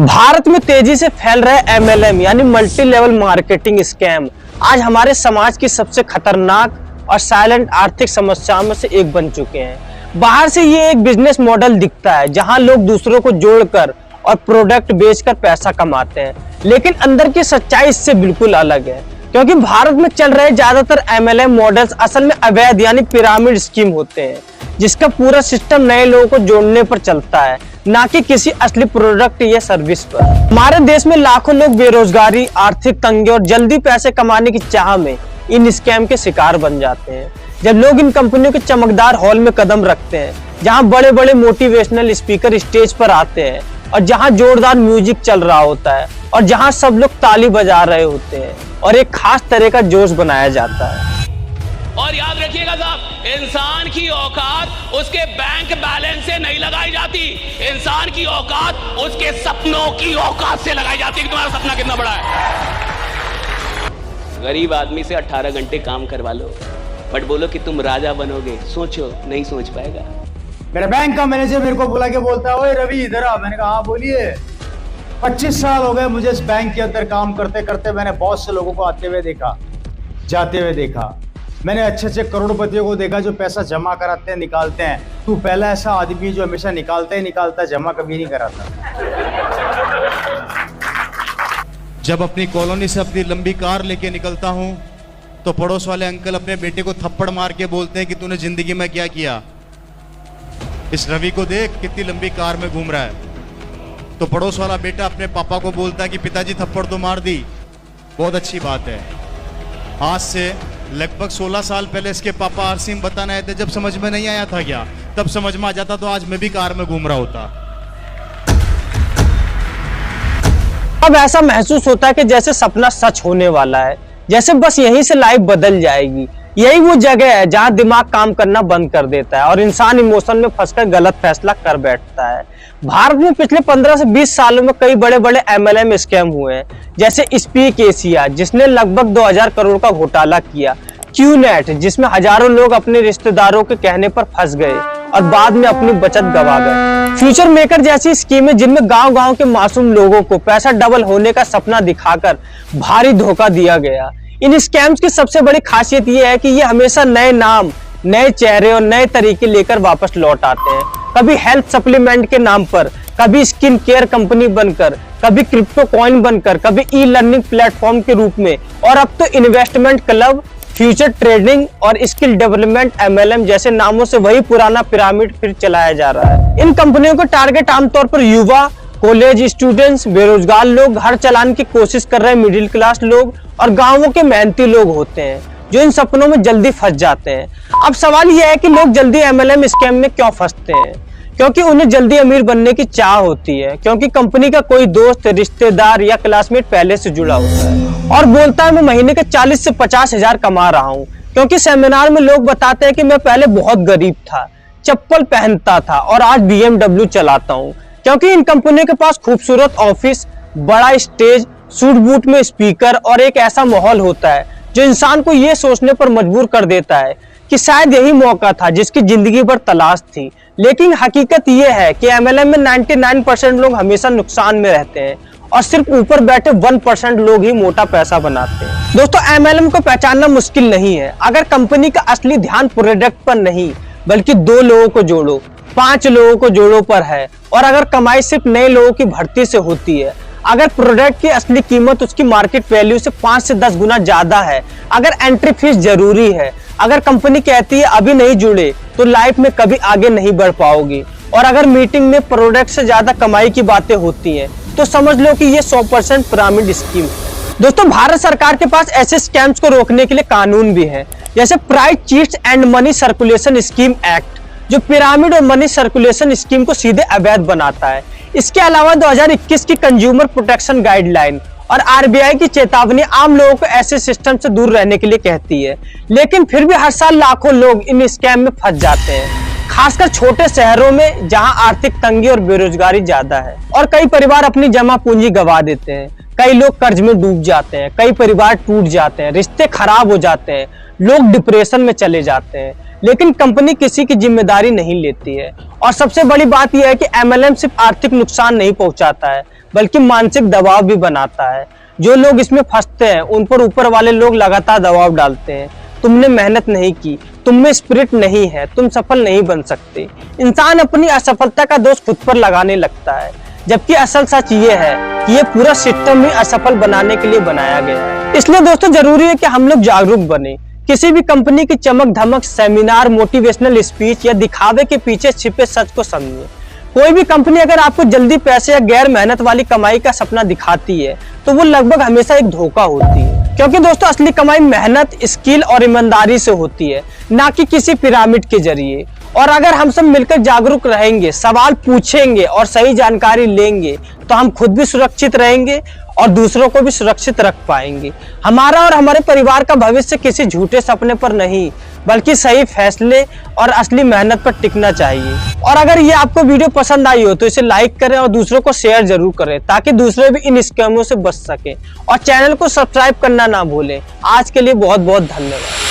भारत में तेजी से फैल रहे MLM यानी मल्टी लेवल मार्केटिंग स्कैम आज हमारे समाज की सबसे खतरनाक और साइलेंट आर्थिक समस्याओं में से एक बन चुके हैं। बाहर से ये एक बिजनेस मॉडल दिखता है जहां लोग दूसरों को जोड़कर और प्रोडक्ट बेचकर पैसा कमाते हैं, लेकिन अंदर की सच्चाई इससे बिल्कुल अलग है। क्योंकि भारत में चल रहे ज्यादातर MLM मॉडल्स असल में अवैध यानी पिरामिड स्कीम होते हैं, जिसका पूरा सिस्टम नए लोगों को जोड़ने पर चलता है, ना कि किसी असली प्रोडक्ट या सर्विस पर। हमारे देश में लाखों लोग बेरोजगारी, आर्थिक तंगी और जल्दी पैसे कमाने की चाह में इन स्कैम के शिकार बन जाते हैं। जब लोग इन कंपनियों के चमकदार हॉल में कदम रखते हैं, जहां बड़े बड़े मोटिवेशनल स्पीकर स्टेज पर आते हैं और जहां जोरदार म्यूजिक चल रहा होता है और जहां सब लोग ताली बजा रहे होते हैं और एक खास तरह का जोश बनाया जाता है। और याद रखिएगा साहब, इंसान की औकात उसके बैंक बैलेंस से नहीं लगाई जाती, इंसान की औकात उसके सपनों की औकात से लगाई जाती है कि तुम्हारा सपना कितना बड़ा है। गरीब आदमी से 18 घंटे काम करवा लो, बट बोलो कि तुम राजा बनोगे, सोचो, नहीं सोच पाएगा। मेरे बैंक का मैनेजर मेरे को बुला के बोलता है, ओए रवि इधर आ। मैंने कहा हाँ बोलिए। 25 साल हो गए मुझे इस बैंक के अंदर काम करते करते। मैंने बहुत से लोगों को आते हुए देखा, जाते हुए देखा। मैंने अच्छे अच्छे करोड़पतियों को देखा जो पैसा जमा कराते हैं, निकालते हैं। तू पहला ऐसा आदमी जो हमेशा निकालता ही निकालता, जमा कभी नहीं कराता। जब अपनी कॉलोनी से अपनी लंबी कार लेके निकलता हूं तो पड़ोस वाले अंकल अपने बेटे को थप्पड़ मार के बोलते हैं कि तूने जिंदगी में क्या किया, इस रवि को देख कितनी लंबी कार में घूम रहा है। तो पड़ोस वाला बेटा अपने पापा को बोलता है कि पिताजी थप्पड़ तो मार दी, बहुत अच्छी बात है। आज से लगभग 16 साल पहले इसके पापा आरसीएम बताने आए थे, जब समझ में नहीं आया था क्या, तब समझ में आ जाता तो आज मैं भी कार में घूम रहा होता। अब ऐसा महसूस होता है कि जैसे सपना सच होने वाला है, जैसे बस यहीं से लाइफ बदल जाएगी। यही वो जगह है जहां दिमाग काम करना बंद कर देता है और इंसान इमोशन में फंसकर गलत फैसला कर बैठता है। भारत में पिछले 15 से 20 सालों में कई बड़े बड़े MLM स्कैम हुए हैं, जैसे स्पीक एशिया जिसने लगभग 2000 करोड़ का घोटाला किया, क्यूनेट जिसमें हजारों लोग अपने रिश्तेदारों के कहने पर फंस गए और बाद में अपनी बचत गंवा गए, फ्यूचर मेकर जैसी स्कीमें जिनमें गांव-गांव के मासूम लोगों को पैसा डबल होने का सपना दिखाकर भारी धोखा दिया गया। इन स्कैम्स की सबसे बड़ी खासियत यह है कि ये हमेशा नए नाम, नए चेहरे और नए तरीके लेकर वापस लौट आते हैं। कभी हेल्थ सप्लीमेंट के नाम पर, कभी स्किन केयर कंपनी बनकर, कभी क्रिप्टो कॉइन बनकर, कभी ई लर्निंग प्लेटफॉर्म के रूप में, और अब तो इन्वेस्टमेंट क्लब, फ्यूचर ट्रेडिंग और स्किल डेवलपमेंट MLM जैसे नामों से वही पुराना पिरामिड फिर चलाया जा रहा है। इन कंपनियों का टारगेट आमतौर पर युवा, कॉलेज स्टूडेंट्स, बेरोजगार लोग, घर चलाने की कोशिश कर रहे मिडिल क्लास लोग और गांवों के मेहनती लोग होते हैं जो इन सपनों में जल्दी फंस जाते हैं। अब सवाल यह है कि लोग जल्दी MLM स्कैम में क्यों फंसते हैं? क्योंकि उन्हें जल्दी अमीर बनने की चाह होती है, क्योंकि कंपनी का कोई दोस्त, रिश्तेदार या क्लासमेट पहले से जुड़ा होता है और बोलता है मैं महीने के 40 से 50 हजार कमा रहा हूँ। क्योंकि सेमिनार में लोग बताते हैं कि मैं पहले बहुत गरीब था, चप्पल पहनता था और आज BMW चलाता हूँ। क्योंकि इन कंपनियों के पास खूबसूरत ऑफिस, बड़ा स्टेज, सूट बूट में स्पीकर और एक ऐसा माहौल होता है जो इंसान को ये सोचने पर मजबूर कर देता है कि शायद यही मौका था जिसकी जिंदगी भर तलाश थी। लेकिन हकीकत यह है कि MLM में 99% लोग हमेशा नुकसान में रहते हैं और सिर्फ ऊपर बैठे 1% लोग ही मोटा पैसा बनाते हैं। दोस्तों, MLM को पहचानना मुश्किल नहीं है अगर कंपनी का असली ध्यान प्रोडक्ट पर नहीं बल्कि 2 लोगों को जोड़ो, 5 लोगों को जोड़ो पर है, और अगर कमाई सिर्फ नए लोगों की भर्ती से होती है, अगर प्रोडक्ट की असली कीमत उसकी मार्केट वैल्यू से 5 से 10 गुना ज्यादा है, अगर एंट्री फीस जरूरी है, अगर कंपनी कहती है अभी नहीं जुड़े तो लाइफ में कभी आगे नहीं बढ़ पाओगी, और अगर मीटिंग में प्रोडक्ट से ज्यादा कमाई की बातें होती हैं, तो समझ लो कि ये 100% पिरामिड स्कीम है। दोस्तों, भारत सरकार के पास ऐसे स्कैम्स को रोकने के लिए कानून भी है, जैसे price cheats and money circulation scheme act, जो पिरामिड और मनी सर्कुलेशन स्कीम को सीधे अवैध बनाता है। इसके अलावा 2021 की कंज्यूमर प्रोटेक्शन गाइडलाइन और RBI की चेतावनी आम लोगों को ऐसे सिस्टम से दूर रहने के लिए कहती है, लेकिन फिर भी हर साल लाखों लोग इन स्कैम में फंस जाते हैं। खासकर छोटे शहरों में जहां आर्थिक तंगी और बेरोजगारी ज्यादा है। और कई परिवार अपनी जमा पूंजी गंवा देते हैं, कई लोग कर्ज में डूब जाते हैं, कई परिवार टूट जाते हैं, रिश्ते खराब हो जाते हैं, लोग डिप्रेशन में चले जाते हैं। लेकिन कंपनी किसी की जिम्मेदारी नहीं लेती है। और सबसे बड़ी बात यह है कि MLM सिर्फ आर्थिक नुकसान नहीं पहुंचाता है, बल्कि मानसिक दबाव भी बनाता है। जो लोग इसमें फंसते हैं उन पर ऊपर वाले लोग लगातार दबाव डालते हैं। तुमने मेहनत नहीं की, तुम में स्पिरिट नहीं है, तुम सफल नहीं बन सकते। इंसान अपनी असफलता का दोष खुद पर लगाने लगता है, जबकि असल सच ये है कि ये पूरा सिस्टम ही असफल बनाने के लिए बनाया गया है। इसलिए दोस्तों जरूरी है कि हम लोग जागरूक बने। किसी भी कंपनी की चमक धमक, सेमिनार, मोटिवेशनल स्पीच या दिखावे के पीछे छिपे सच को समझें। कोई भी कंपनी अगर आपको जल्दी पैसे या गैर मेहनत वाली कमाई का सपना दिखाती है तो वो लगभग हमेशा एक धोखा होती है, क्योंकि दोस्तों असली कमाई मेहनत, स्किल और ईमानदारी से होती है, ना कि किसी पिरामिड के जरिए। और अगर हम सब मिलकर जागरूक रहेंगे, सवाल पूछेंगे और सही जानकारी लेंगे तो हम खुद भी सुरक्षित रहेंगे और दूसरों को भी सुरक्षित रख पाएंगे। हमारा और हमारे परिवार का भविष्य किसी झूठे सपने पर नहीं, बल्कि सही फैसले और असली मेहनत पर टिकना चाहिए। और अगर ये आपको वीडियो पसंद आई हो तो इसे लाइक करें और दूसरों को शेयर जरूर करें, ताकि दूसरे भी इन स्कैमों से बच सकें। और चैनल को सब्सक्राइब करना ना भूलें। आज के लिए बहुत बहुत धन्यवाद।